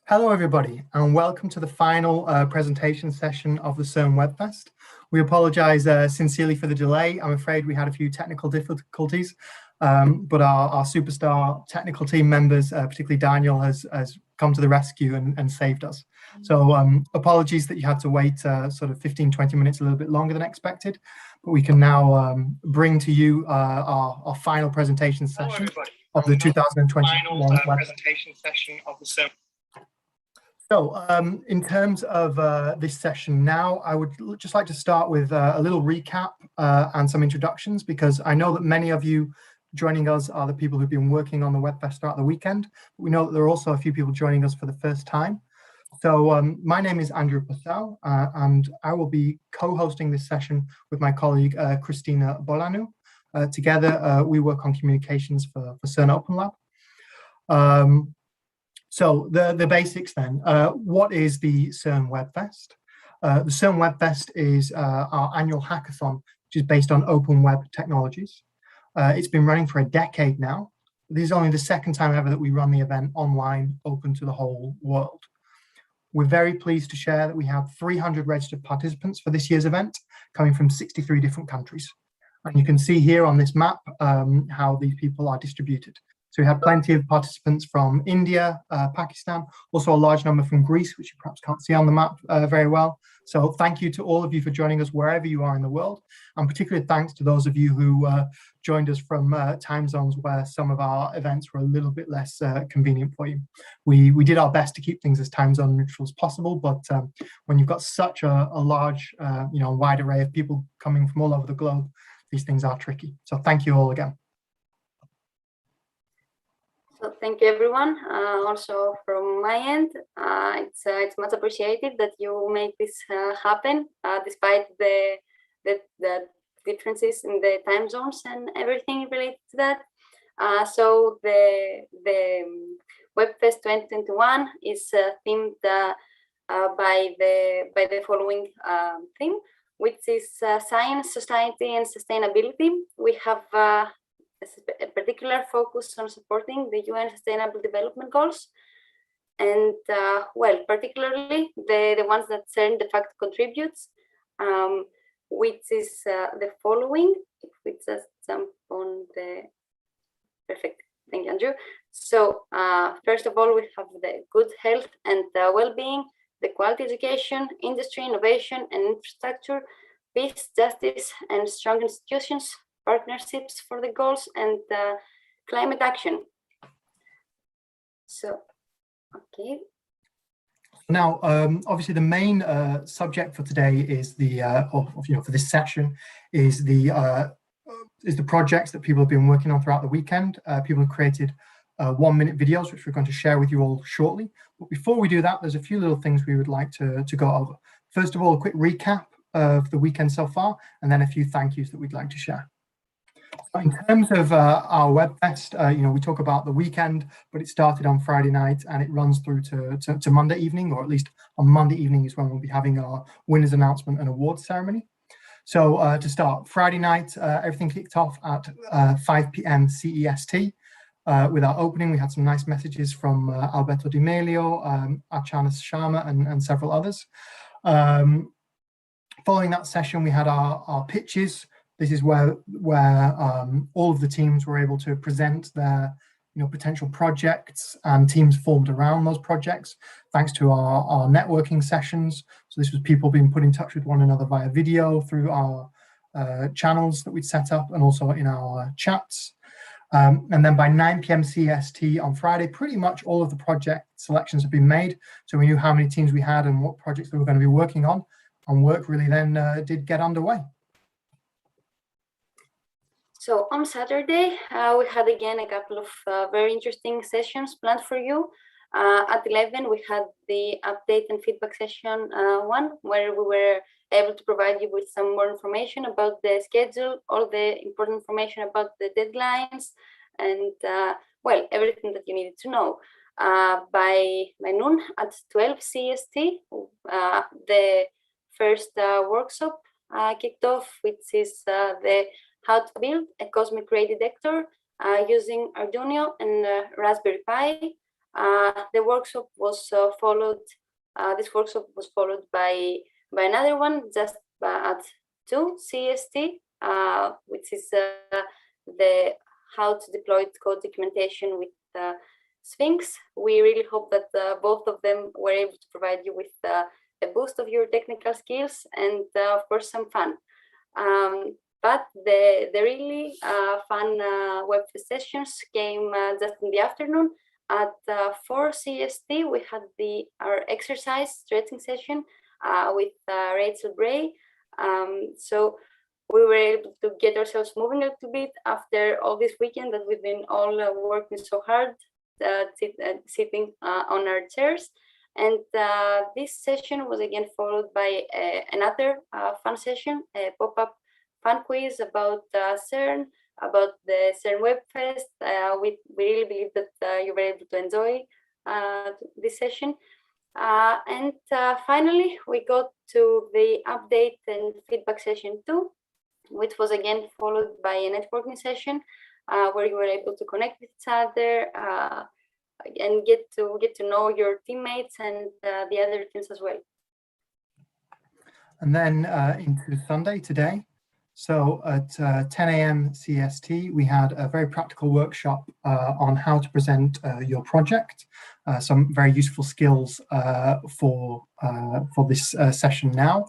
Hello, everybody, and welcome to the final presentation session of the CERN Webfest. We apologize sincerely for the delay. I'm afraid we had a few technical difficulties, but our superstar technical team members, particularly Daniel, has come to the rescue and saved us. So apologies that you had to wait sort of 15-20 minutes, a little bit longer than expected, but we can now bring to you our final presentation session of the 2021 presentation session of the CERN. So in terms of this session now, I would just like to start with a little recap and some introductions, because I know that many of you joining us are the people who've been working on the Webfest throughout the weekend. We know that there are also a few people joining us for the first time. So my name is Andrew Purcell, and I will be co-hosting this session with my colleague Christina Bolanou. Together, we work on communications for CERN Open Lab. So the basics then, what is the CERN Webfest? The CERN Webfest is our annual hackathon, which is based on open web technologies. It's been running for a decade now. This is only the second time ever that we run the event online, open to the whole world. We're very pleased to share that we have 300 registered participants for this year's event, coming from 63 different countries. And you can see here on this map how these people are distributed. So we had plenty of participants from India, Pakistan, also a large number from Greece, which you perhaps can't see on the map very well. So thank you to all of you for joining us wherever you are in the world. And particularly thanks to those of you who joined us from time zones where some of our events were a little bit less convenient for you. We did our best to keep things as time zone neutral as possible, but when you've got such a large, wide array of people coming from all over the globe, these things are tricky. So thank you all again. So thank you, everyone. Also from my end, it's much appreciated that you make this happen, despite the differences in the time zones and everything related to that. So the Webfest 2021 is themed by the following theme, which is science, society, and sustainability. We have a particular focus on supporting the UN Sustainable Development Goals, and particularly the ones that CERN de facto contributes, which is the following. If we just jump on the perfect, thank you, Andrew. So first of all, we have the good health and well-being, the quality education, industry, innovation, and infrastructure, peace, justice, and strong institutions, partnerships for the goals, and climate action. So, okay. Now, obviously, the main subject for today is for this session is the projects that people have been working on throughout the weekend. People have created 1-minute videos, which we're going to share with you all shortly. But before we do that, there's a few little things we would like to go over. First of all, a quick recap of the weekend so far, and then a few thank yous that we'd like to share. In terms of our Webfest, we talk about the weekend, but it started on Friday night and it runs through to Monday evening, or at least on Monday evening is when we'll be having our winners announcement and awards ceremony. So to start, Friday night, everything kicked off at 5 p.m. CEST. With our opening, we had some nice messages from Alberto Di Melio, Archana Sharma, and several others. Following that session, we had our pitches. This is where all of the teams were able to present their potential projects, and teams formed around those projects thanks to our networking sessions. So this was people being put in touch with one another via video through our channels that we'd set up, and also in our chats. And then by 9 p.m. CST on Friday, pretty much all of the project selections have been made. So we knew how many teams we had and what projects they were going to be working on, and work really then did get underway. So on Saturday, we had again a couple of very interesting sessions planned for you. At 11, we had the update and feedback session 1, where we were able to provide you with some more information about the schedule, all the important information about the deadlines, and everything that you needed to know. By noon at 12 CST, the first workshop kicked off, which is the how to build a cosmic ray detector using Arduino and Raspberry Pi. The workshop was followed. This workshop was followed by another one just at 2 CST, which is the how to deploy code documentation with Sphinx. We really hope that both of them were able to provide you with a boost of your technical skills and of course some fun. But the really fun Webfest sessions came just in the afternoon. At 4 CST, we had our exercise stretching session with Rachel Bray. So we were able to get ourselves moving a little bit after all this weekend that we've been all working so hard, sitting on our chairs. And this session was again followed by another fun session, a pop-up fun quiz about CERN, about the CERN Webfest. We really believe that you were able to enjoy this session. And finally, we got to the update and feedback session 2, which was again followed by a networking session where you were able to connect with each other and get to know your teammates and the other teams as well. And then into Sunday today. So at 10 a.m. CST, we had a very practical workshop on how to present your project, some very useful skills for this session now.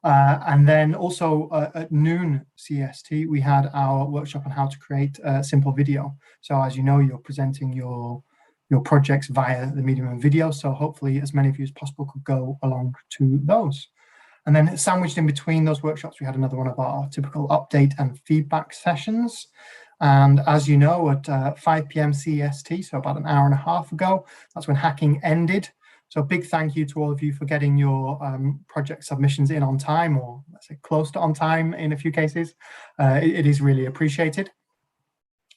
And then also at noon CST, we had our workshop on how to create a simple video. So as you know, you're presenting your projects via the medium of video. So hopefully as many of you as possible could go along to those. And then sandwiched in between those workshops, we had another one of our typical update and feedback sessions. And as you know, at 5 p.m. CEST, so about an hour and a half ago, that's when hacking ended. So a big thank you to all of you for getting your project submissions in on time, or let's say close to on time in a few cases. It is really appreciated.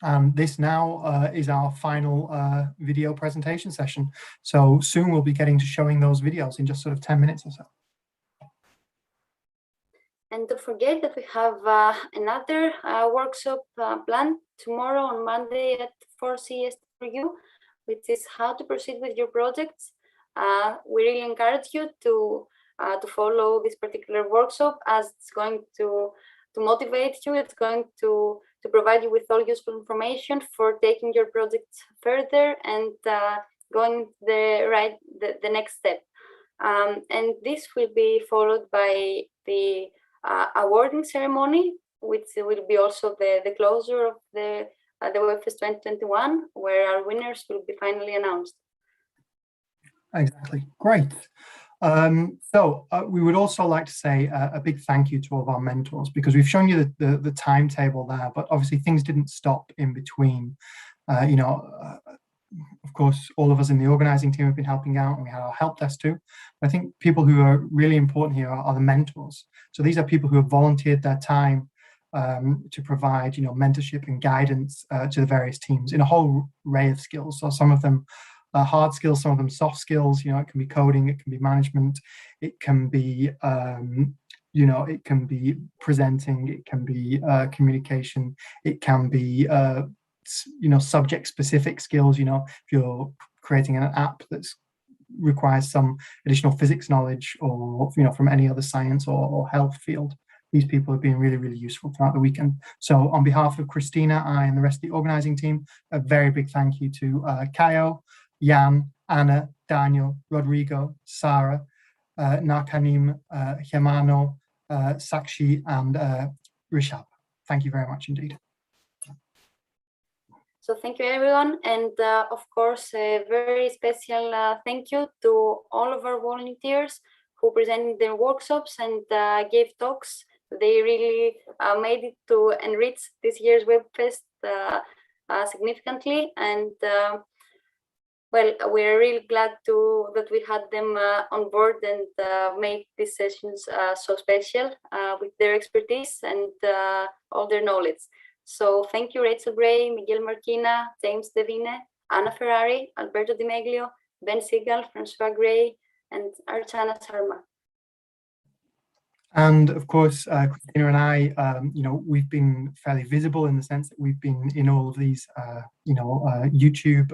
And this now is our final video presentation session. So soon we'll be getting to showing those videos in just sort of 10 minutes or so. And don't forget that we have another workshop planned tomorrow on Monday at 4 CST for you, which is how to proceed with your projects. We really encourage you to follow this particular workshop, as it's going to motivate you. It's going to provide you with all useful information for taking your projects further and going the next step. And this will be followed by the awarding ceremony, which will be also the closure of the Webfest 2021, where our winners will be finally announced. Exactly. Great. So we would also like to say a big thank you to all of our mentors, because we've shown you the timetable there, but obviously things didn't stop in between. Of course, all of us in the organizing team have been helping out, and we had our help desk too. But I think people who are really important here are the mentors. So these are people who have volunteered their time to provide, mentorship and guidance to the various teams in a whole array of skills. So some of them are hard skills, some of them soft skills. It can be coding, it can be management, it can be it can be presenting, it can be communication, it can be subject specific skills. If you're creating an app that requires some additional physics knowledge, or from any other science or health field, these people have been really, really useful throughout the weekend. So on behalf of Christina, I and the rest of the organizing team, a very big thank you to Kayo, Jan, Anna, Daniel, Rodrigo, Sarah, Nakanim, Hemano, Sakshi, and Rishabh. Thank you very much indeed. So thank you, everyone. And of course, a very special thank you to all of our volunteers who presented their workshops and gave talks. They really made it to enrich this year's Webfest significantly. And well, we're really glad that we had them on board and make these sessions so special with their expertise and all their knowledge. So thank you, Rachel Bray, Miguel Marquina, James Devine, Anna Ferrari, Alberto Di Meglio, Ben Segal, Francois Gray, and Archana Sharma. And of course, Christina and I, we've been fairly visible in the sense that we've been in all of these, YouTube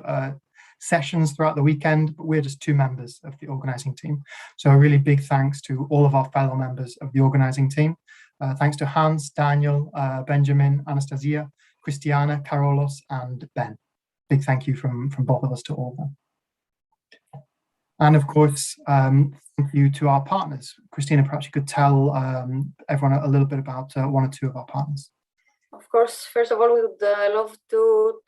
sessions throughout the weekend, but we're just 2 members of the organizing team. So a really big thanks to all of our fellow members of the organizing team. Thanks to Hans, Daniel, Benjamin, Anastasia, Christiana, Carolos, and Ben. Big thank you from both of us to all of them. And of course, thank you to our partners. Christina, perhaps you could tell everyone a little bit about 1 or 2 of our partners. Of course, first of all, we would love to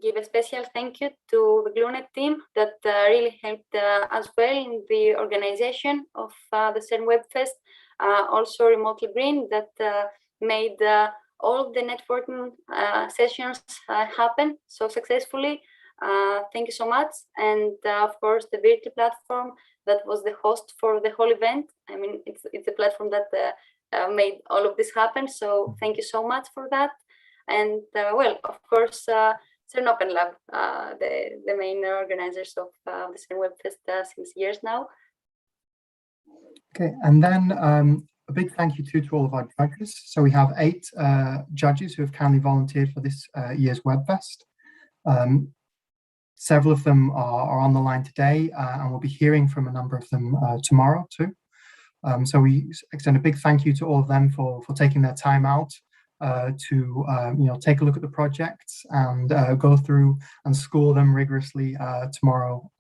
give a special thank you to the GlueNet team that really helped as well in the organization of the CERN Webfest. Also Remotely Green that made all of the networking sessions happen so successfully. Thank you so much. And of course, the Virtual platform that was the host for the whole event. I mean, it's a platform that made all of this happen. So thank you so much for that. And well, of course, CERN Open Lab, the main organizers of the CERN Webfest since years now. Okay, and then a big thank you to all of our judges. So we have 8 judges who have kindly volunteered for this year's Webfest. Several of them are on the line today, and we'll be hearing from a number of them tomorrow too. So we extend a big thank you to all of them for taking their time out to take a look at the projects and go through and score them rigorously tomorrow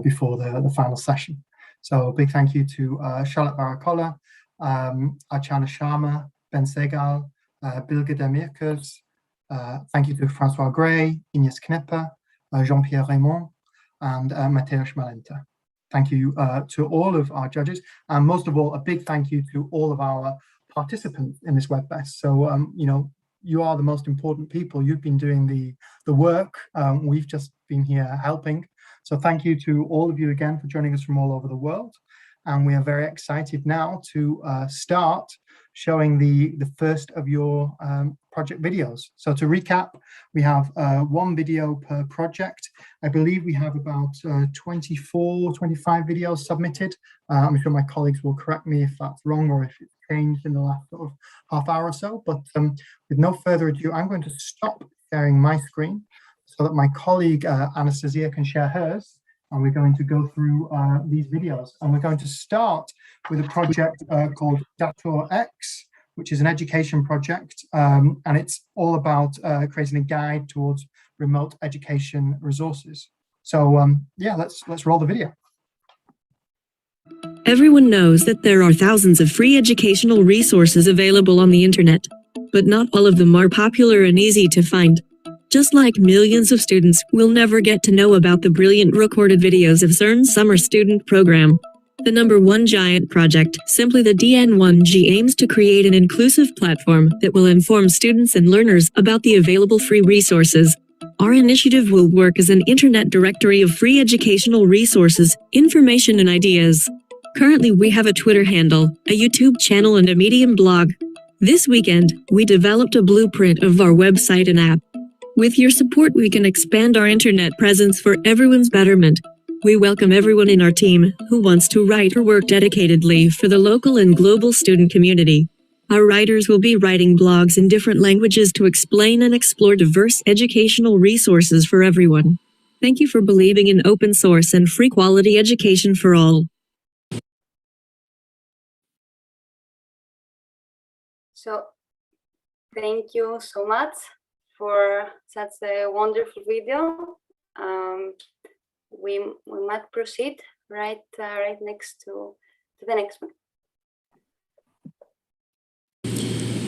before the final session. So a big thank you to Charlotte Barakola, Archana Sharma, Ben Segal, Bilge Demirkers. Thank you to Francois Gray, Ines Knepper, Jean-Pierre Raymond, and Mateusz Malenta. Thank you to all of our judges, and most of all, a big thank you to all of our participants in this Webfest. So, you are the most important people. You've been doing the work. We've just been here helping. So thank you to all of you again for joining us from all over the world. And we are very excited now to start showing the first of your project videos. So to recap, we have 1 video per project. I believe we have about 24, 25 videos submitted. I'm sure my colleagues will correct me if that's wrong or if it's changed in the last sort of half hour or so. But with no further ado, I'm going to stop sharing my screen so that my colleague Anastasia can share hers, and we're going to go through these videos. And we're going to start with a project called Dator X, which is an education project, and it's all about creating a guide towards remote education resources. So yeah, let's roll the video. Everyone knows that there are thousands of free educational resources available on the internet, but not all of them are popular and easy to find. Just like millions of students will never get to know about the brilliant recorded videos of CERN's summer student program. The #1 giant project, simply the DN1G, aims to create an inclusive platform that will inform students and learners about the available free resources. Our initiative will work as an internet directory of free educational resources, information and ideas. Currently we have a Twitter handle, a YouTube channel and a Medium blog. This weekend, we developed a blueprint of our website and app. With your support, we can expand our internet presence for everyone's betterment. We welcome everyone in our team who wants to write or work dedicatedly for the local and global student community. Our writers will be writing blogs in different languages to explain and explore diverse educational resources for everyone. Thank you for believing in open source and free quality education for all. So, thank you so much for such a wonderful video. We might proceed right next to the next one.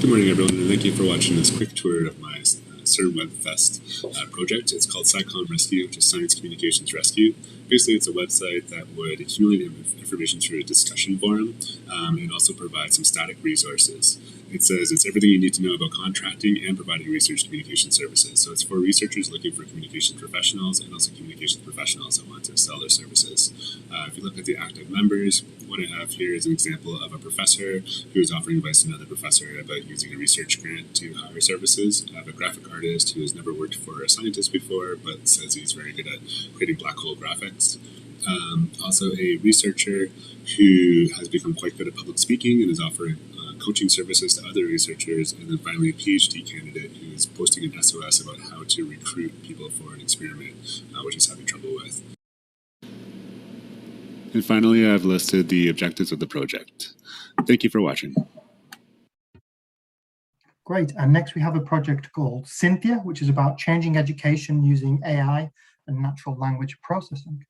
Good morning, everyone, and thank you for watching this quick tour of my CERN Webfest project. It's called SciComm Rescue, which is Science Communications Rescue. Basically, it's a website that would accumulate information through a discussion forum and also provide some static resources. It says it's everything you need to know about contracting and providing research communication services. So it's for researchers looking for communications professionals and also communications professionals that want to sell their services. If you look at the active members, what I have here is an example of a professor who is offering advice to another professor about using a research grant to hire services. I have a graphic artist who has never worked for a scientist before, but says he's very good at creating black hole graphics. Also a researcher who has become quite good at public speaking and is offering coaching services to other researchers, and then finally a PhD candidate who's posting an SOS about how to recruit people for an experiment, which he's having trouble with. And finally, I've listed the objectives of the project. Thank you for watching. Great. And next we have a project called Cynthia, which is about changing education using AI and natural language processing.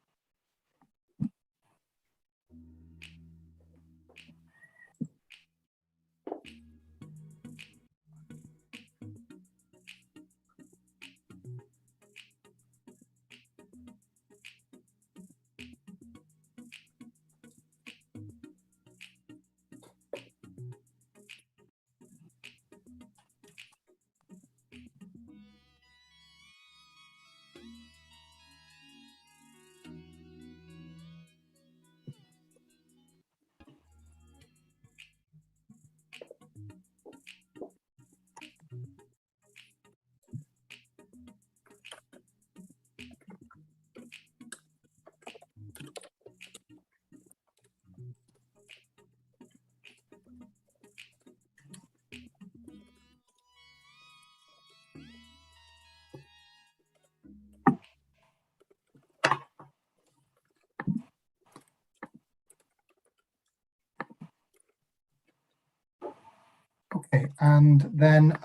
Okay, and then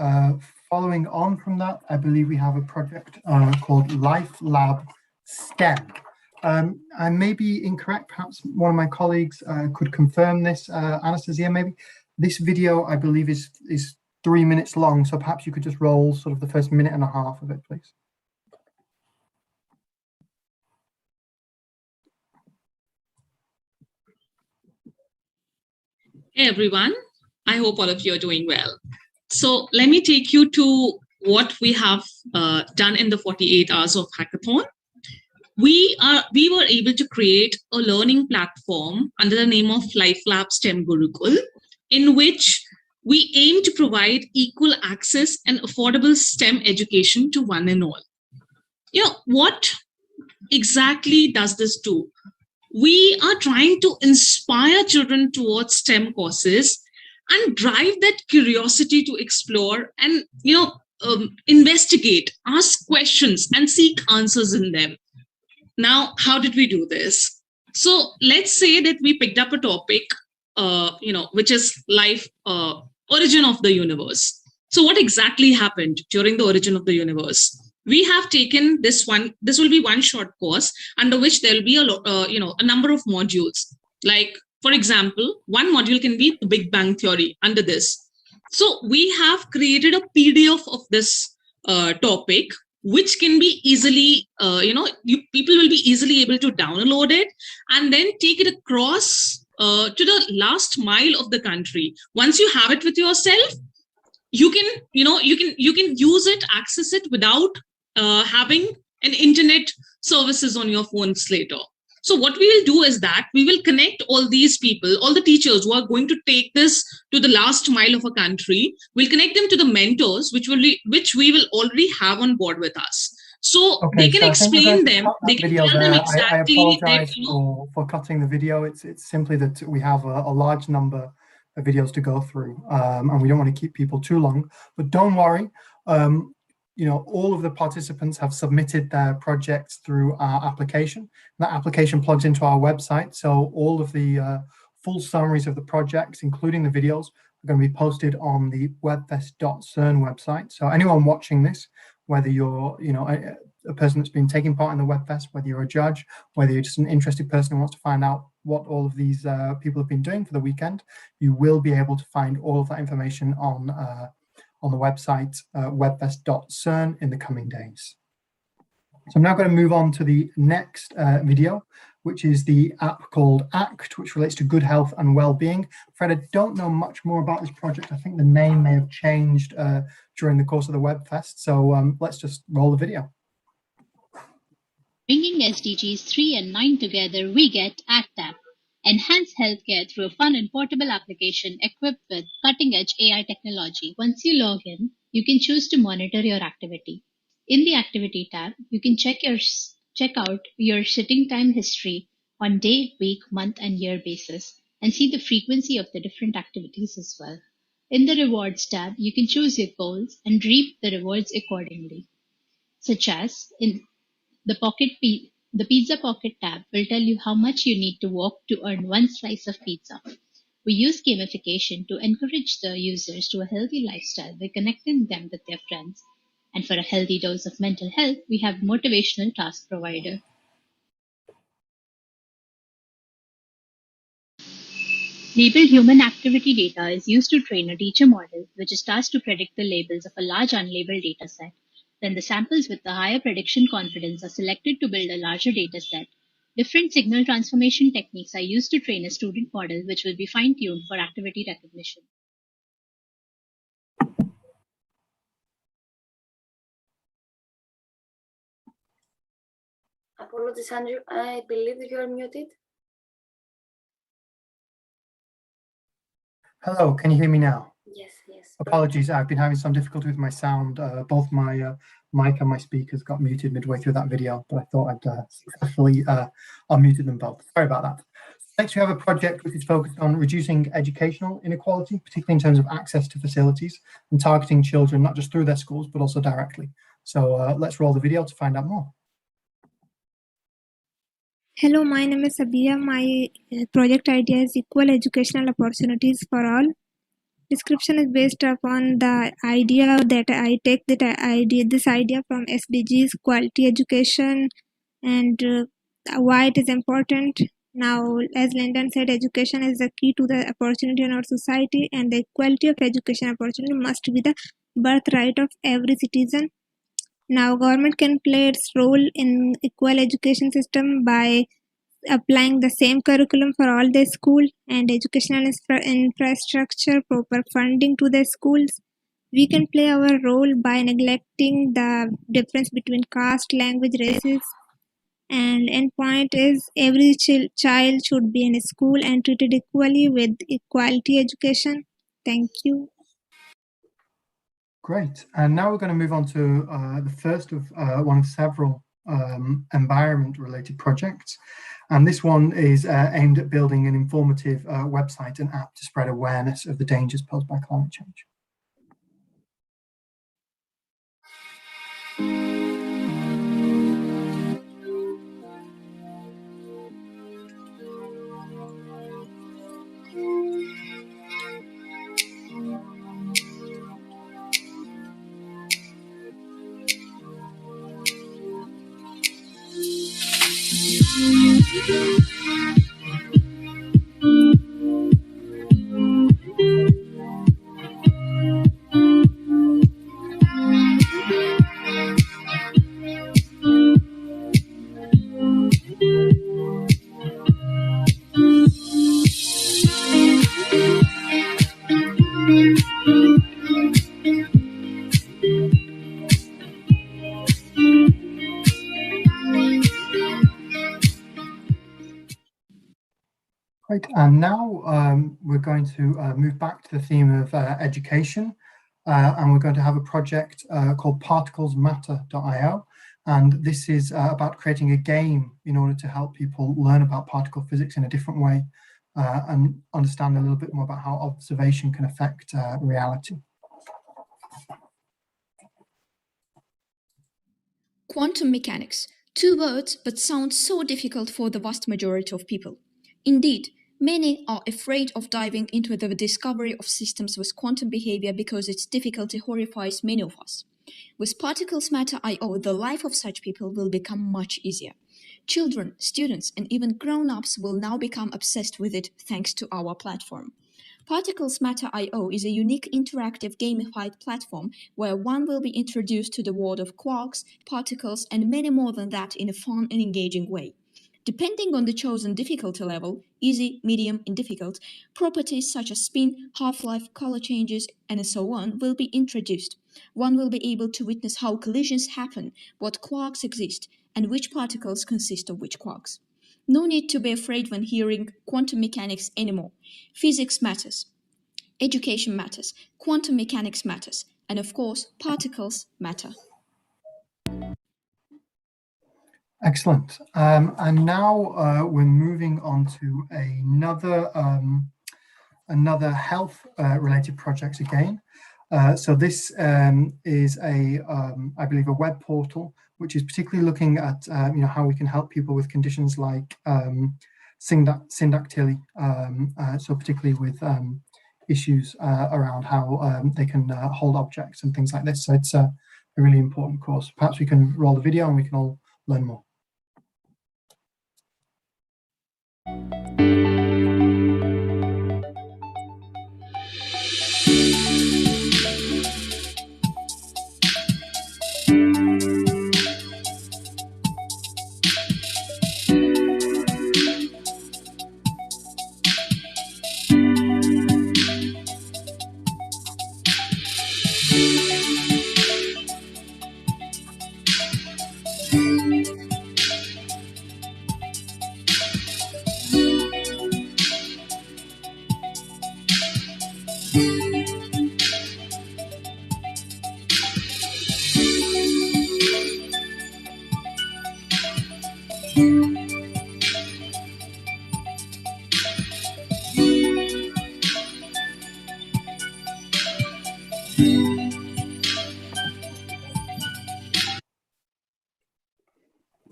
following on from that, I believe we have a project called Life Lab STEM. I may be incorrect, perhaps one of my colleagues could confirm this, Anastasia maybe. This video, I believe, is 3 minutes long, so perhaps you could just roll sort of the first minute and a half of it, please. Hey everyone, I hope all of you are doing well. So let me take you to what we have done in the 48 hours of hackathon. We were able to create a learning platform under the name of Life Lab STEM Gurukul, in which we aim to provide equal access and affordable STEM education to one and all. You know, what exactly does this do? We are trying to inspire children towards STEM courses and drive that curiosity to explore and, investigate, ask questions and seek answers in them. Now, how did we do this? So let's say that we picked up a topic, which is life, origin of the universe. So what exactly happened during the origin of the universe? We have taken this will be one short course under which there will be a number of modules. Like, for example, one module can be the Big Bang Theory under this. So we have created a PDF of this topic, which can be easily, people will be easily able to download it and then take it across to the last mile of the country. Once you have it with yourself, you can use it, access it without having an internet services on your phones later. So what we will do is that we will connect all these people, all the teachers who are going to take this to the last mile of a country. We'll connect them to the mentors, which we will already have on board with us. So okay, they can explain them. They can tell them exactly. I apologize for cutting the video. It's simply that we have a large number of videos to go through, and we don't want to keep people too long. But don't worry. All of the participants have submitted their projects through our application. That application plugs into our website. So all of the full summaries of the projects, including the videos, are going to be posted on the webfest.cern website. So anyone watching this, whether you're a person that's been taking part in the Webfest, whether you're a judge, whether you're just an interested person who wants to find out what all of these people have been doing for the weekend, you will be able to find all of that information on the website webfest.cern in the coming days. So I'm now going to move on to the next video, which is the app called ACT, which relates to good health and well-being. Fred, I don't know much more about this project. I think the name may have changed during the course of the Webfest. So let's just roll the video. Bringing SDGs 3 and 9 together, we get ACT app. Enhance healthcare through a fun and portable application equipped with cutting-edge AI technology. Once you log in, you can choose to monitor your activity. In the Activity tab, you can check out your sitting time history on day, week, month, and year basis, and see the frequency of the different activities as well. In the Rewards tab, you can choose your goals and reap the rewards accordingly, such as in the Pizza Pocket tab will tell you how much you need to walk to earn one slice of pizza. We use gamification to encourage the users to a healthy lifestyle by connecting them with their friends. And for a healthy dose of mental health, we have Motivational Task Provider. Labeled human activity data is used to train a teacher model, which is tasked to predict the labels of a large unlabeled dataset. Then the samples with the higher prediction confidence are selected to build a larger dataset. Different signal transformation techniques are used to train a student model, which will be fine-tuned for activity recognition. Apologies, Andrew. I believe you are muted. Hello, can you hear me now? Yes, yes. Apologies, I've been having some difficulty with my sound. Both my mic and my speakers got muted midway through that video, but I thought I'd successfully unmuted them both. Sorry about that. Next, we have a project which is focused on reducing educational inequality, particularly in terms of access to facilities and targeting children, not just through their schools, but also directly. So let's roll the video to find out more. Hello, my name is Sabia. My project idea is equal educational opportunities for all. Description is based upon the idea that I take this idea from SDGs, quality education, and why it is important. Now, as Lyndon said, education is the key to the opportunity in our society, and the equality of education opportunity must be the birthright of every citizen. Now, government can play its role in equal education system by applying the same curriculum for all the school and educational infrastructure, proper funding to the schools. We can play our role by neglecting the difference between caste, language, races. And end point is every child should be in a school and treated equally with equality education. Thank you. Great. And now we're going to move on to the first of one of several environment-related projects. And this one is aimed at building an informative website and app to spread awareness of the dangers posed by climate change. Great, and now we're going to move back to the theme of education, and we're going to have a project called particlesmatter.io, and this is about creating a game in order to help people learn about particle physics in a different way and understand a little bit more about how observation can affect reality. Quantum mechanics. 2 words, but sound so difficult for the vast majority of people. Indeed, many are afraid of diving into the discovery of systems with quantum behavior because its difficulty horrifies many of us. With particlesmatter.io, the life of such people will become much easier. Children, students, and even grown-ups will now become obsessed with it thanks to our platform. Particlesmatter.io is a unique interactive gamified platform where one will be introduced to the world of quarks, particles, and many more than that in a fun and engaging way. Depending on the chosen difficulty level, easy, medium, and difficult, properties such as spin, half-life, color changes, and so on will be introduced. One will be able to witness how collisions happen, what quarks exist, and which particles consist of which quarks. No need to be afraid when hearing quantum mechanics anymore. Physics matters. Education matters. Quantum mechanics matters. And of course, particles matter. Excellent. And now we're moving on to another another health related project again. So this is I believe, a web portal which is particularly looking at how we can help people with conditions like syndactyly, so particularly with issues around how they can hold objects and things like this. So it's a really important course. Perhaps we can roll the video and we can all learn more.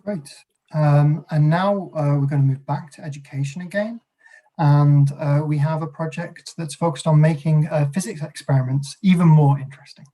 Great. And now we're going to move back to education again. And we have a project that's focused on making physics experiments even more interesting.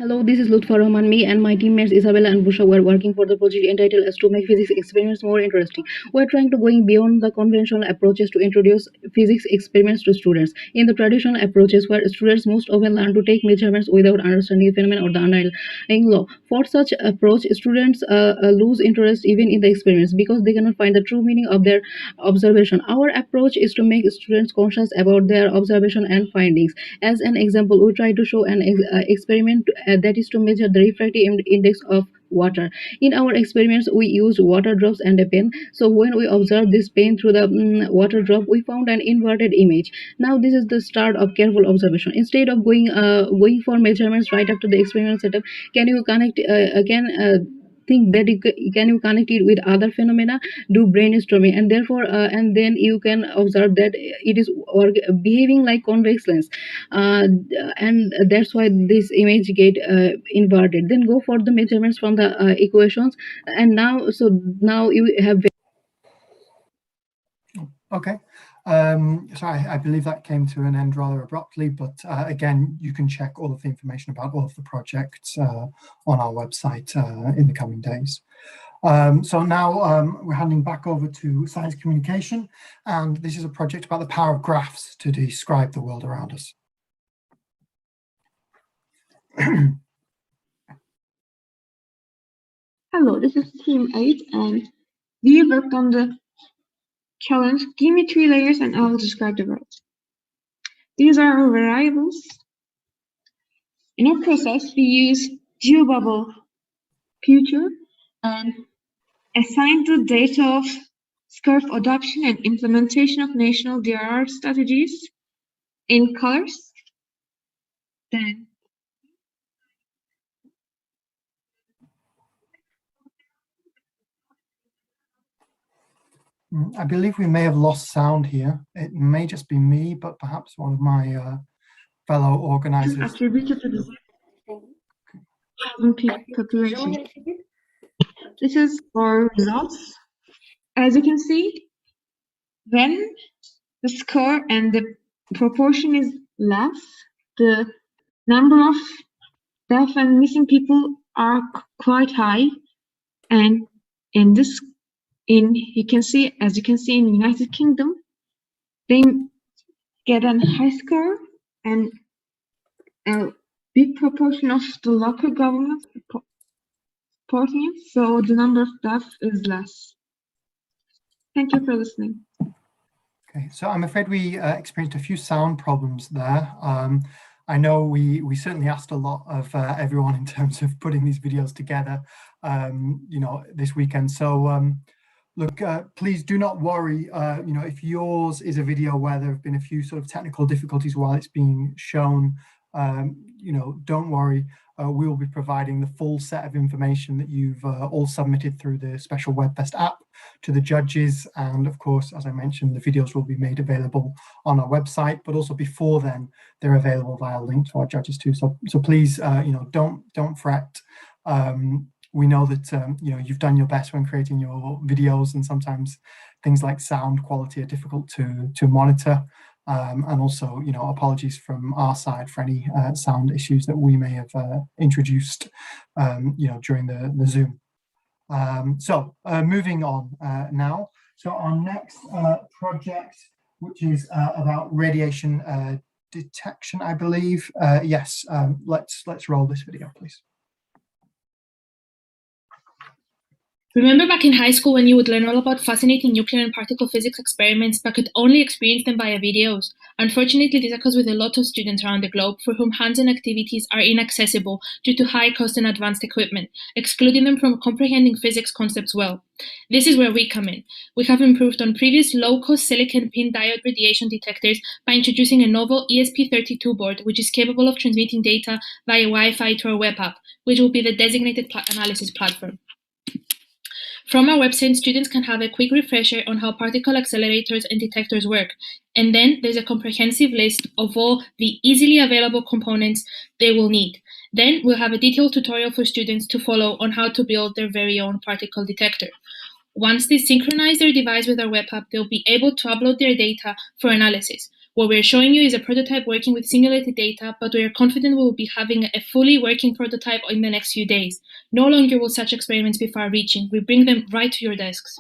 Hello, this is Lutfa Rahman. Me and my teammates Isabella and Busha were working for the project entitled as to make physics experiments more interesting. We're trying to going beyond the conventional approaches to introduce physics experiments to students. In the traditional approaches where students most often learn to take measurements without understanding the phenomenon or the underlying law. For such approach, students lose interest even in the experiments because they cannot find the true meaning of their observation. Our approach is to make students conscious about their observation and findings. As an example, we try to show an experiment that is to measure the refractive index of water. In our experiments, we used water drops and a pen. So when we observed this pen through the water drop, we found an inverted image. Now this is the start of careful observation. Instead of going for measurements right after the experimental setup, can you connect? Think that can you connect it with other phenomena, do brainstorming, and therefore and then you can observe that it is behaving like convex lens, and that's why this image get inverted. Then go for the measurements from the equations, and now you have. Okay. So I believe that came to an end rather abruptly, but again, you can check all of the information about all of the projects on our website in the coming days. So now we're handing back over to science communication, and this is a project about the power of graphs to describe the world around us. Hello, this is Team 8, and we worked on the challenge, give me 3 layers and I will describe the world. These are our variables. In our process, we use GeoBubble Future and assign the data of SCURF adoption and implementation of national DRR strategies in colors. Then I believe we may have lost sound here. It may just be me, but perhaps one of my fellow organizers. Attributed to the population. This is our results. As you can see, when the score and the proportion is less, the number of deaf and missing people are quite high. And you can see, as you can see in the United Kingdom, they get a high score and a big proportion of the local government supporting it, so the number of deaf is less. Thank you for listening. Okay, so I'm afraid we experienced a few sound problems there. I know we certainly asked a lot of everyone in terms of putting these videos together, this weekend. So look, please do not worry. If yours is a video where there have been a few sort of technical difficulties while it's being shown, don't worry. We will be providing the full set of information that you've all submitted through the special Webfest app to the judges. And of course, as I mentioned, the videos will be made available on our website, but also before then, they're available via a link to our judges too. So please, don't fret. We know that you've done your best when creating your videos, and sometimes things like sound quality are difficult to monitor. And also, apologies from our side for any sound issues that we may have introduced, during the Zoom. So moving on now. So our next project, which is about radiation detection, I believe. Yes, let's roll this video, please. Remember back in high school when you would learn all about fascinating nuclear and particle physics experiments but could only experience them via videos? Unfortunately, this occurs with a lot of students around the globe for whom hands-on activities are inaccessible due to high cost and advanced equipment, excluding them from comprehending physics concepts well. This is where we come in. We have improved on previous low-cost silicon pin diode radiation detectors by introducing a novel ESP32 board, which is capable of transmitting data via Wi-Fi to our web app, which will be the designated analysis platform. From our website, students can have a quick refresher on how particle accelerators and detectors work, and then there's a comprehensive list of all the easily available components they will need. Then we'll have a detailed tutorial for students to follow on how to build their very own particle detector. Once they synchronize their device with our web app, they'll be able to upload their data for analysis. What we're showing you is a prototype working with simulated data, but we are confident we will be having a fully working prototype in the next few days. No longer will such experiments be far-reaching. We bring them right to your desks.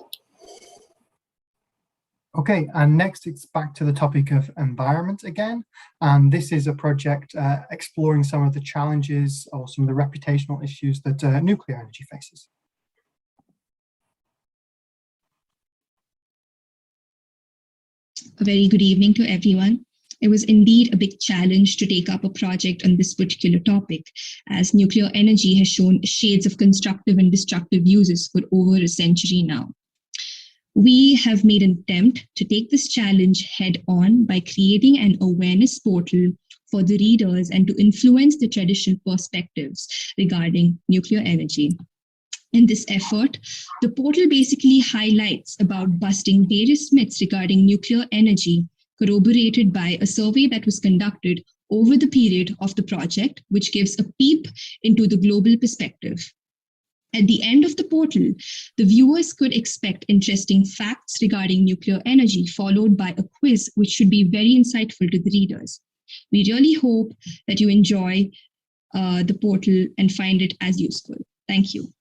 Okay, and next it's back to the topic of environment again. And this is a project exploring some of the challenges or some of the reputational issues that nuclear energy faces. A very good evening to everyone. It was indeed a big challenge to take up a project on this particular topic, as nuclear energy has shown shades of constructive and destructive uses for over a century now. We have made an attempt to take this challenge head on by creating an awareness portal for the readers and to influence the traditional perspectives regarding nuclear energy. In this effort, the portal basically highlights about busting various myths regarding nuclear energy, corroborated by a survey that was conducted over the period of the project, which gives a peep into the global perspective. At the end of the portal, the viewers could expect interesting facts regarding nuclear energy, followed by a quiz, which should be very insightful to the readers. We really hope that you enjoy the portal and find it as useful. Thank you.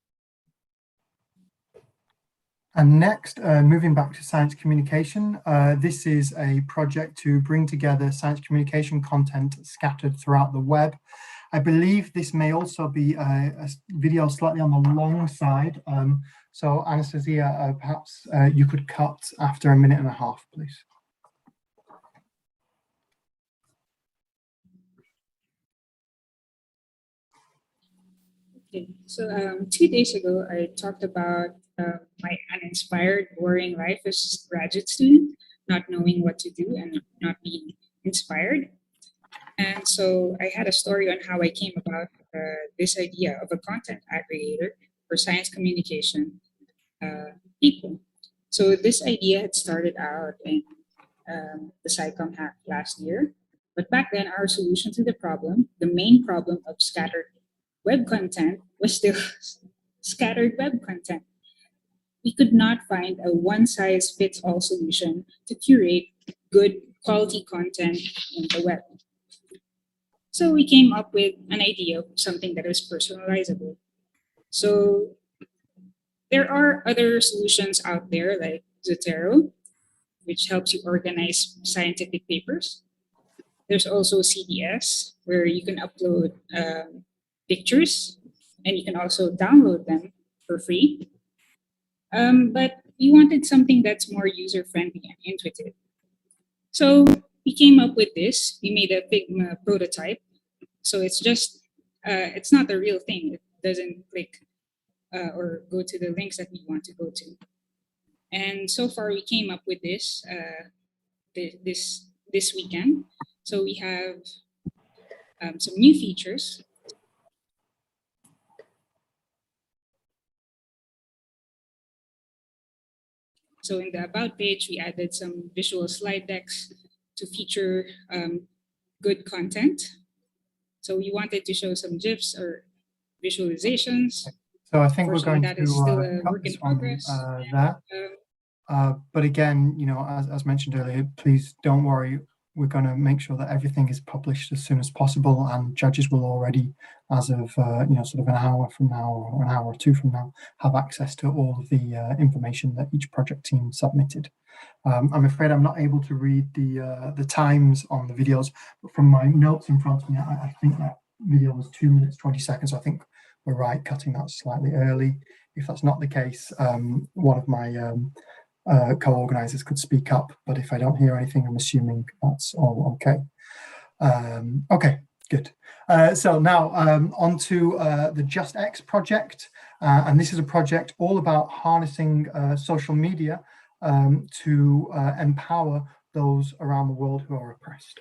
And next, moving back to science communication, this is a project to bring together science communication content scattered throughout the web. I believe this may also be a video slightly on the long side. So Anastasia, perhaps you could cut after 1.5 minutes, please. Okay, so 2 days ago, I talked about my uninspired, boring life as a graduate student, not knowing what to do and not being inspired. And so I had a story on how I came about this idea of a content aggregator for science communication people. So this idea had started out in the SciComm hack last year. But back then, our solution to the problem, the main problem of scattered web content, was still scattered web content. We could not find a one-size-fits-all solution to curate good quality content on the web. So we came up with an idea of something that was personalizable. So there are other solutions out there like Zotero, which helps you organize scientific papers. There's also CDS, where you can upload pictures and you can also download them for free. But we wanted something that's more user-friendly and intuitive. So we came up with this. We made a Figma prototype. So it's just, it's not the real thing. It doesn't click or go to the links that we want to go to. And so far we came up with this this weekend. So we have some new features. So in the About page, we added some visual slide decks to feature good content. So we wanted to show some GIFs or visualizations. So I think we're going that to is still a cut work in this one progress. there. But again, you know, as mentioned earlier, please don't worry. We're going to make sure that everything is published as soon as possible, and judges will already, as of you know, sort of an hour from now or an hour or two from now, have access to all of the information that each project team submitted. I'm afraid I'm not able to read the times on the videos, but from my notes in front of me, I think that video was 2 minutes 20 seconds. So I think we're right cutting that slightly early. If that's not the case, one of my co-organizers could speak up, but if I don't hear anything, I'm assuming that's all okay. Okay, good. So now on to the JustX project, and this is a project all about harnessing social media to empower those around the world who are oppressed.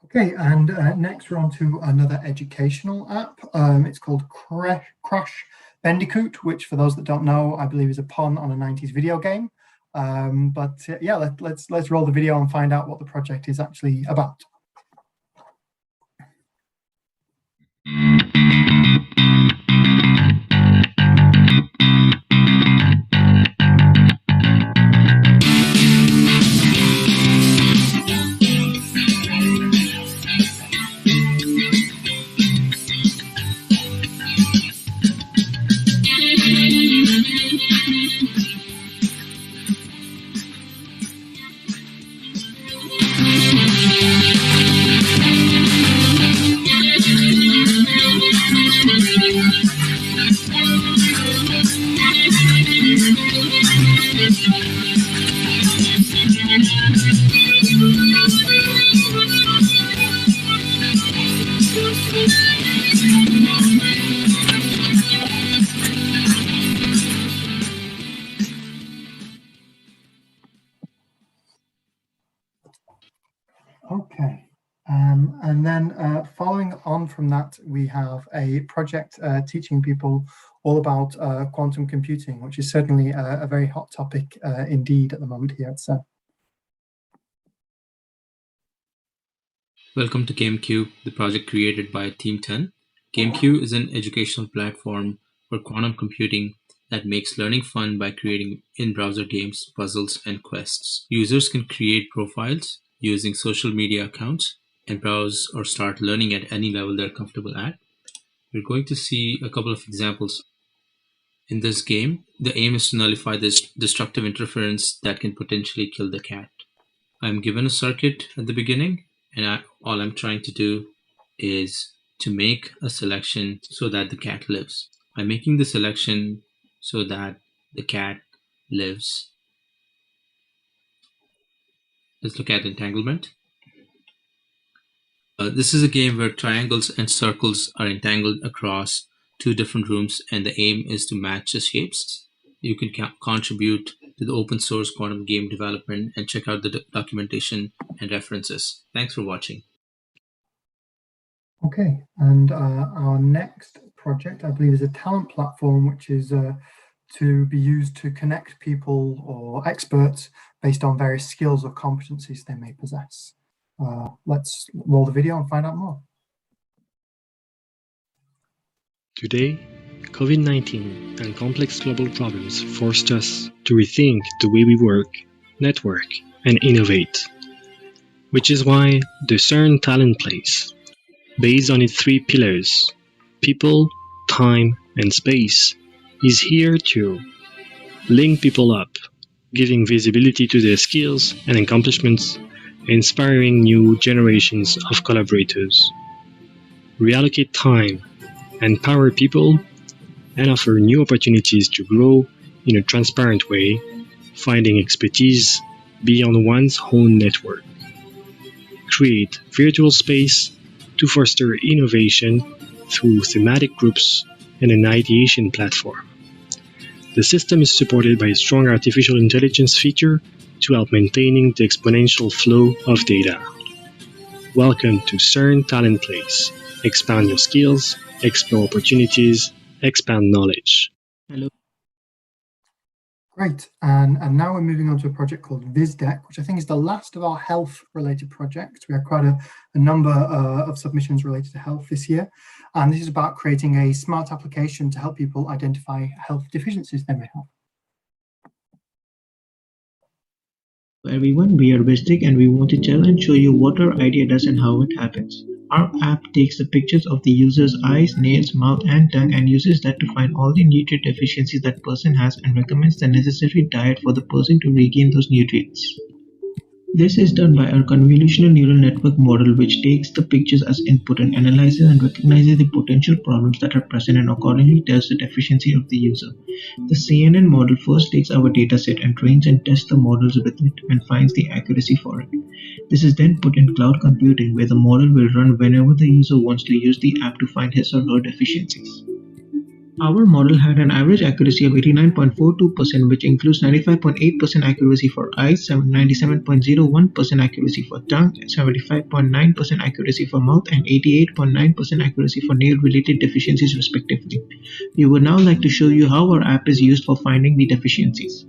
Okay, and next we're on to another educational app. It's called Crash Bandicoot, which for those that don't know, I believe is a pun on a 90s video game. Yeah, let's roll the video and find out what the project is actually about. Okay, and then following on from that, we have a project teaching people all about quantum computing, which is certainly a very hot topic indeed at the moment here at CERN. Welcome to GameQ, the project created by Team 10. GameQ is an educational platform for quantum computing that makes learning fun by creating in-browser games, puzzles, and quests. Users can create profiles using social media accounts and browse or start learning at any level they're comfortable at. We're going to see a couple of examples. In this game, the aim is to nullify this destructive interference that can potentially kill the cat. I'm given a circuit at the beginning, and all I'm trying to do is to make a selection so that the cat lives. I'm making the selection so that the cat lives. Let's look at entanglement. This is a game where triangles and circles are entangled across two different rooms, and the aim is to match the shapes. You can contribute to the open source quantum game development and check out the documentation and references. Thanks for watching. Okay, and our next project, I believe, is a talent platform, which is to be used to connect people or experts based on various skills or competencies they may possess. Let's roll the video and find out more. Today, COVID-19 and complex global problems forced us to rethink the way we work, network, and innovate. Which is why the CERN Talent Place, based on its three pillars, people, time, and space, is here to link people up, giving visibility to their skills and accomplishments, inspiring new generations of collaborators, reallocate time, empower people, and offer new opportunities to grow in a transparent way, finding expertise beyond one's own network. Create virtual space to foster innovation through thematic groups and an ideation platform. The system is supported by a strong artificial intelligence feature to help maintaining the exponential flow of data. Welcome to CERN Talent Place. Expand your skills, explore opportunities, expand knowledge. Hello. Great, and now we're moving on to a project called VizDeck, which I think is the last of our health-related projects. We had quite a number of submissions related to health this year, and this is about creating a smart application to help people identify health deficiencies they may have. Everyone, we are VizDeck and we want to tell and show you what our idea does and how it happens. Our app takes the pictures of the user's eyes, nails, mouth and tongue and uses that to find all the nutrient deficiencies that person has and recommends the necessary diet for the person to regain those nutrients. This is done by our convolutional neural network model, which takes the pictures as input and analyzes and recognizes the potential problems that are present and accordingly tells the deficiency of the user. The CNN model first takes our dataset and trains and tests the models with it and finds the accuracy for it. This is then put in cloud computing, where the model will run whenever the user wants to use the app to find his or her deficiencies. Our model had an average accuracy of 89.42%, which includes 95.8% accuracy for eyes, 97.01% accuracy for tongue, 75.9% accuracy for mouth, and 88.9% accuracy for nail-related deficiencies respectively. We would now like to show you how our app is used for finding the deficiencies.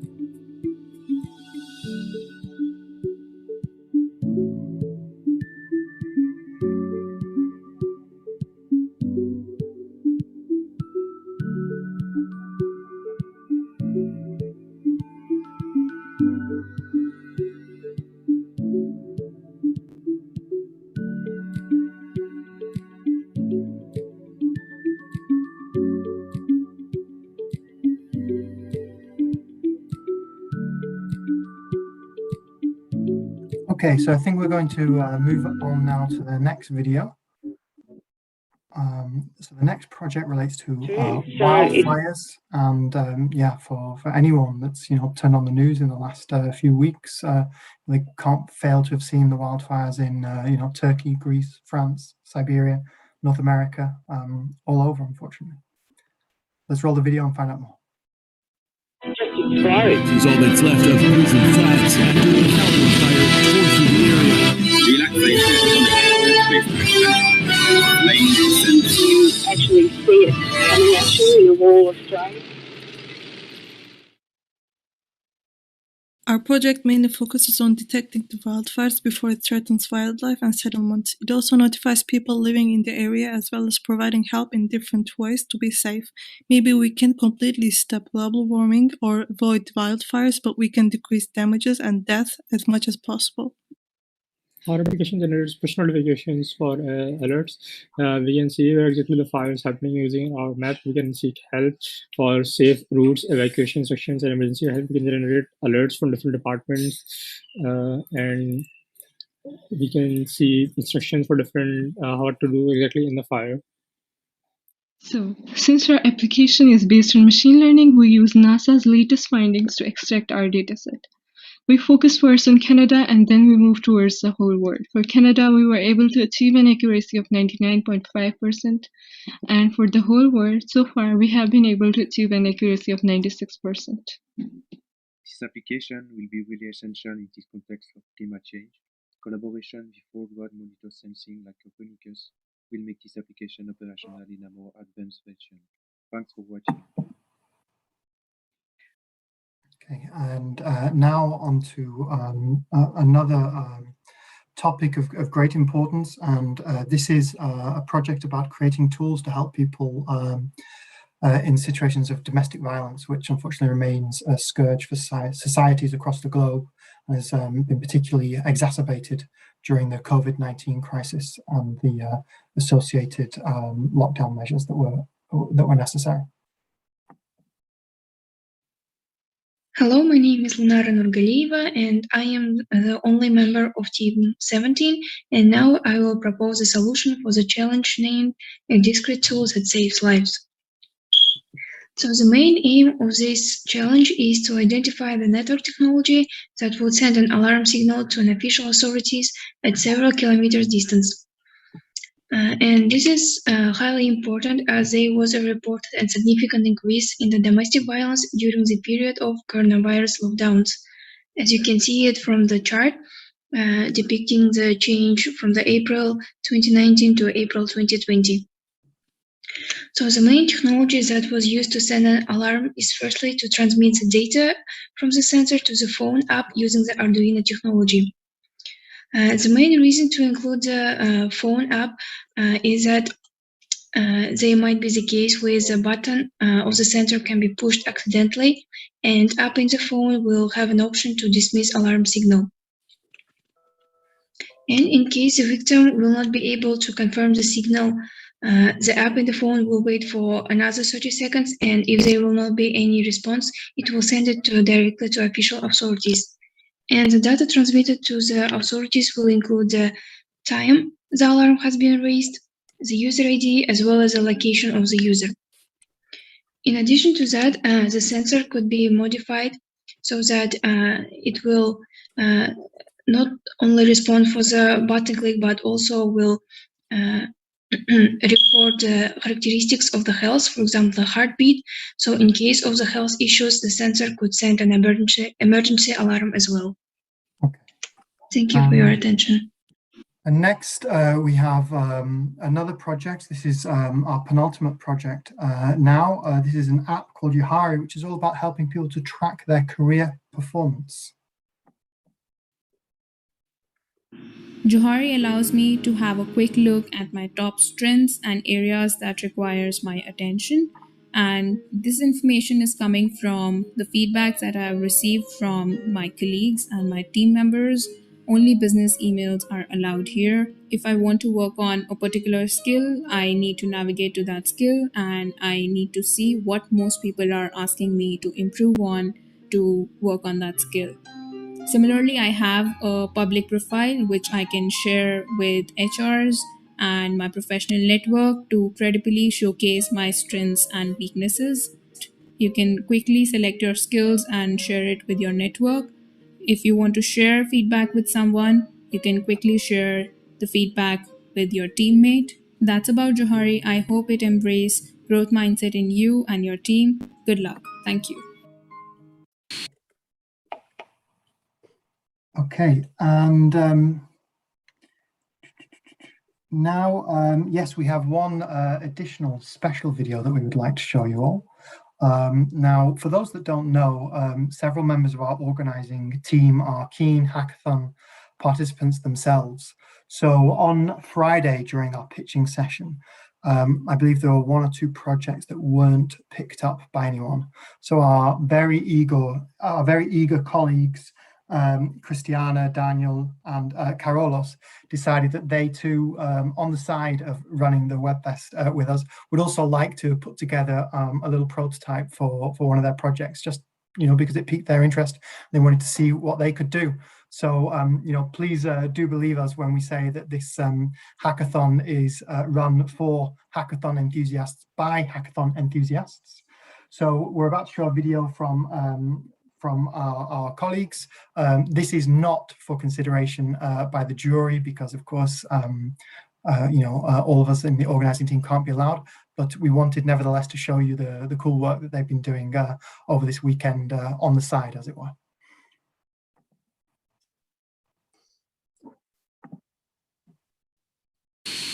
Okay, so I think we're going to move on now to the next video. So the next project relates to wildfires, and yeah, for anyone that's turned on the news in the last few weeks, they can't fail to have seen the wildfires in Turkey, Greece, France, Siberia, North America, all over, unfortunately. Let's roll the video and find out more. Is all that's left of Prison Flats after the Calvin fire tore through the area. You actually see it coming at you in a wall of flame. Our project mainly focuses on detecting the wildfires before it threatens wildlife and settlements. It also notifies people living in the area as well as providing help in different ways to be safe. Maybe we can't completely stop global warming or avoid wildfires, but we can decrease damages and death as much as possible. Our application generates push notifications for alerts. We can see where exactly the fire is happening using our map. We can seek help for safe routes, evacuation sections, and emergency help. We can generate alerts from different departments, and we can see instructions for different what to do exactly in the fire. So, since our application is based on machine learning, we use NASA's latest findings to extract our dataset. We focused first on Canada and then we moved towards the whole world. For Canada, we were able to achieve an accuracy of 99.5%, and for the whole world, so far, we have been able to achieve an accuracy of 96%. This application will be really essential in this context of climate change. Collaboration with worldwide monitor sensing like Copernicus will make this application operational in a more advanced version. Thanks for watching. Okay, and now on to another topic of great importance, and this is a project about creating tools to help people in situations of domestic violence, which unfortunately remains a scourge for societies across the globe, and has been particularly exacerbated during the COVID-19 crisis and the associated lockdown measures that were necessary. Hello, my name is Lunara Nurgalieva, and I am the only member of Team 17, and now I will propose a solution for the challenge named A Discrete Tool That Saves Lives. So the main aim of this challenge is to identify the network technology that would send an alarm signal to an official authorities at several kilometers distance. And this is highly important as there was a reported and significant increase in the domestic violence during the period of coronavirus lockdowns. As you can see it from the chart depicting the change from the April 2019 to April 2020. So the main technology that was used to send an alarm is firstly to transmit the data from the sensor to the phone app using the Arduino technology. The main reason to include the phone app is that there might be the case where the button of the sensor can be pushed accidentally, and app in the phone will have an option to dismiss alarm signal. And in case the victim will not be able to confirm the signal, the app in the phone will wait for another 30 seconds, and if there will not be any response, it will send it directly to official authorities. And the data transmitted to the authorities will include the time the alarm has been raised, the user ID, as well as the location of the user. In addition to that, the sensor could be modified so that it will not only respond for the button click, but also will report the characteristics of the health, for example, the heartbeat. So in case of the health issues, the sensor could send an emergency alarm as well. Okay. Thank you for your attention. And next, we have another project. This is our penultimate project now. This is an app called Johari, which is all about helping people to track their career performance. Johari allows me to have a quick look at my top strengths and areas that requires my attention. And this information is coming from the feedback that I have received from my colleagues and my team members. Only business emails are allowed here. If I want to work on a particular skill, I need to navigate to that skill and I need to see what most people are asking me to improve on to work on that skill. Similarly, I have a public profile which I can share with HRs and my professional network to credibly showcase my strengths and weaknesses. You can quickly select your skills and share it with your network. If you want to share feedback with someone, you can quickly share the feedback with your teammate. That's about Johari. I hope it embraces growth mindset in you and your team. Good luck. Thank you. Okay, and now, yes, we have one additional special video that we would like to show you all. Now, for those that don't know, several members of our organizing team are keen hackathon participants themselves. So on Friday during our pitching session, I believe there were one or two projects that weren't picked up by anyone. So our very eager colleagues, Christina, Daniel, and Carolus decided that they too, on the side of running the Webfest with us, would also like to put together a little prototype for one of their projects, just because it piqued their interest. They wanted to see what they could do. So please do believe us when we say that this hackathon is run for hackathon enthusiasts by hackathon enthusiasts. So we're about to show a video from our colleagues. This is not for consideration by the jury because, of course, all of us in the organizing team can't be allowed, but we wanted nevertheless to show you the cool work that they've been doing over this weekend on the side, as it were.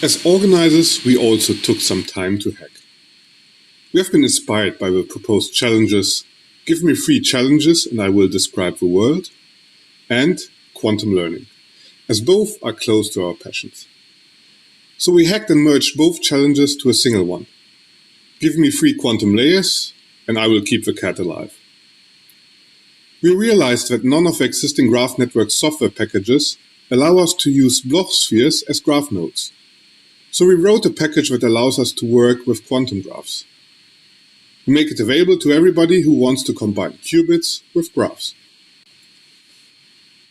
As organizers, we also took some time to hack. We have been inspired by the proposed challenges, give me 3 challenges and I will describe the world, and quantum learning. as both are close to our passions. So we hacked and merged both challenges to a single one. Give me 3 quantum layers, and I will keep the cat alive. We realized that none of the existing graph network software packages allow us to use Bloch spheres as graph nodes. So we wrote a package that allows us to work with quantum graphs. We make it available to everybody who wants to combine qubits with graphs.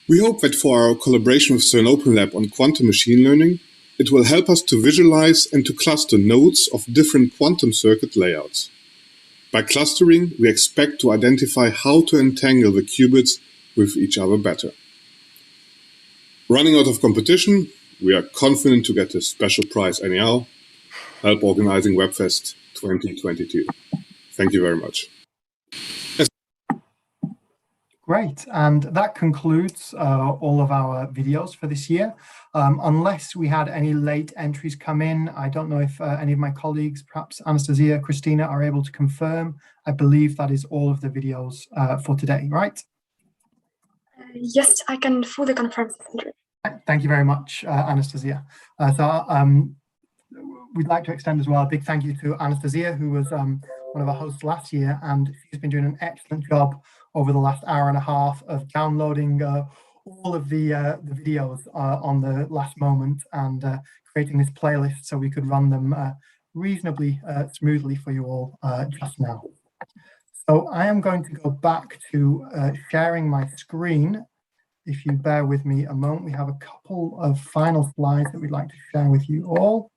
We hope that for our collaboration with CERN Open Lab on quantum machine learning, it will help us to visualize and to cluster nodes of different quantum circuit layouts. By clustering, we expect to identify how to entangle the qubits with each other better. Running out of competition, we are confident to get a special prize anyhow. Help organizing Webfest 2022. Thank you very much. Great, and that concludes all of our videos for this year. Unless we had any late entries come in, I don't know if any of my colleagues, perhaps Anastasia, Christina, are able to confirm. I believe that is all of the videos for today, right? Yes, I can fully confirm. Thank you very much, Anastasia. We'd like to extend as well a big thank you to Anastasia, who was one of our hosts last year, and she's been doing an excellent job over the last hour and a half of downloading all of the videos on the last moment and creating this playlist so we could run them reasonably smoothly for you all just now. So I am going to go back to sharing my screen. If you bear with me a moment, we have a couple of final slides that we'd like to share with you all.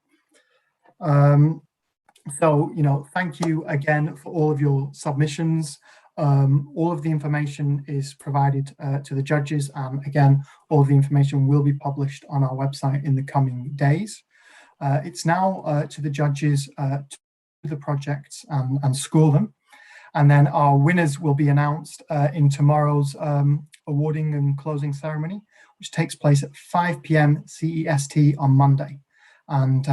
So, thank you again for all of your submissions. All of the information is provided to the judges, and again, all of the information will be published on our website in the coming days. It's now to the judges to do the projects and score them, and then our winners will be announced in tomorrow's awarding and closing ceremony, which takes place at 5 p.m. CEST on Monday. And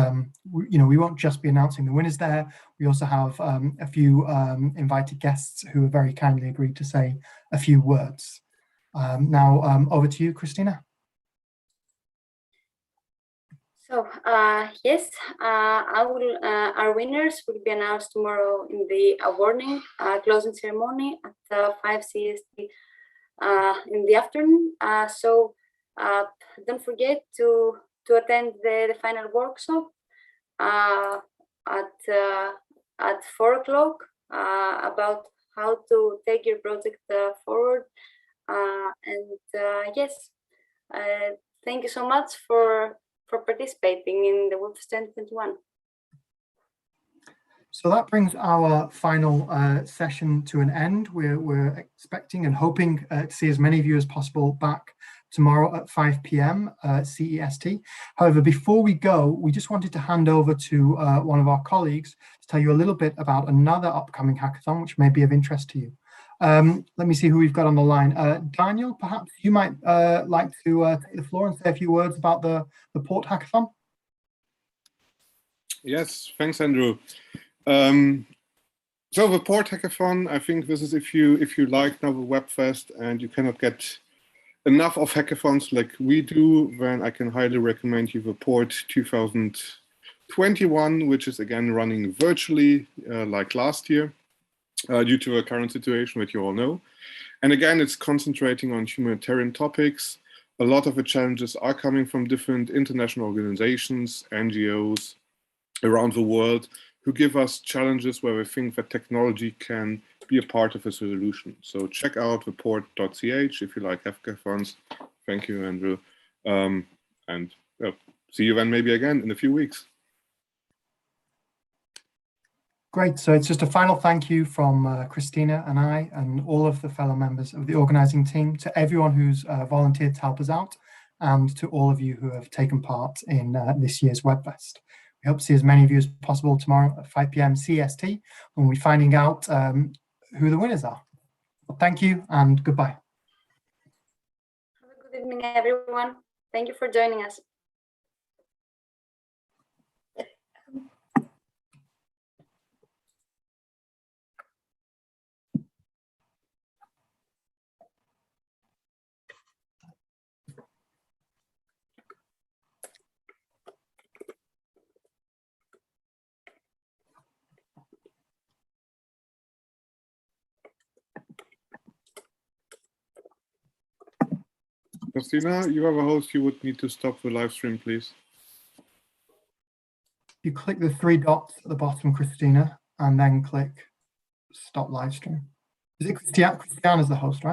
we won't just be announcing the winners there. We also have a few invited guests who have very kindly agreed to say a few words. Now over to you, Christina. So yes, our winners will be announced tomorrow in the awarding closing ceremony at 5 CST in the afternoon. So don't forget to attend the final workshop at 4 o'clock about how to take your project forward. Yes, thank you so much for participating in the Webfest 2021. So that brings our final session to an end. We're expecting and hoping to see as many of you as possible back tomorrow at 5 p.m. CEST. However, before we go, we just wanted to hand over to one of our colleagues to tell you a little bit about another upcoming hackathon, which may be of interest to you. Let me see who we've got on the line. Daniel, perhaps you might like to take the floor and say a few words about the Port Hackathon. Yes, thanks, Andrew. So the Port Hackathon, I think this is if you like Novel Webfest and you cannot get enough of hackathons like we do, then I can highly recommend you the Port 2021, which is again running virtually like last year due to the current situation that you all know. And again, it's concentrating on humanitarian topics. A lot of the challenges are coming from different international organizations, NGOs around the world, who give us challenges where we think that technology can be a part of a solution. So check out report.ch if you like hackathons. Thank you, Andrew. And see you then maybe again in a few weeks. Great, so it's just a final thank you from Christina and I and all of the fellow members of the organizing team, to everyone who's volunteered to help us out, and to all of you who have taken part in this year's Webfest. We hope to see as many of you as possible tomorrow at 5 p.m. CST when we're finding out who the winners are. Well, thank you and goodbye. Have a good evening, everyone. Thank you for joining us. Christina, you are a host. You would need to stop the live stream, please. You click the three dots at the bottom, Christina, and then click stop live stream. Is it Christiana's the host, right?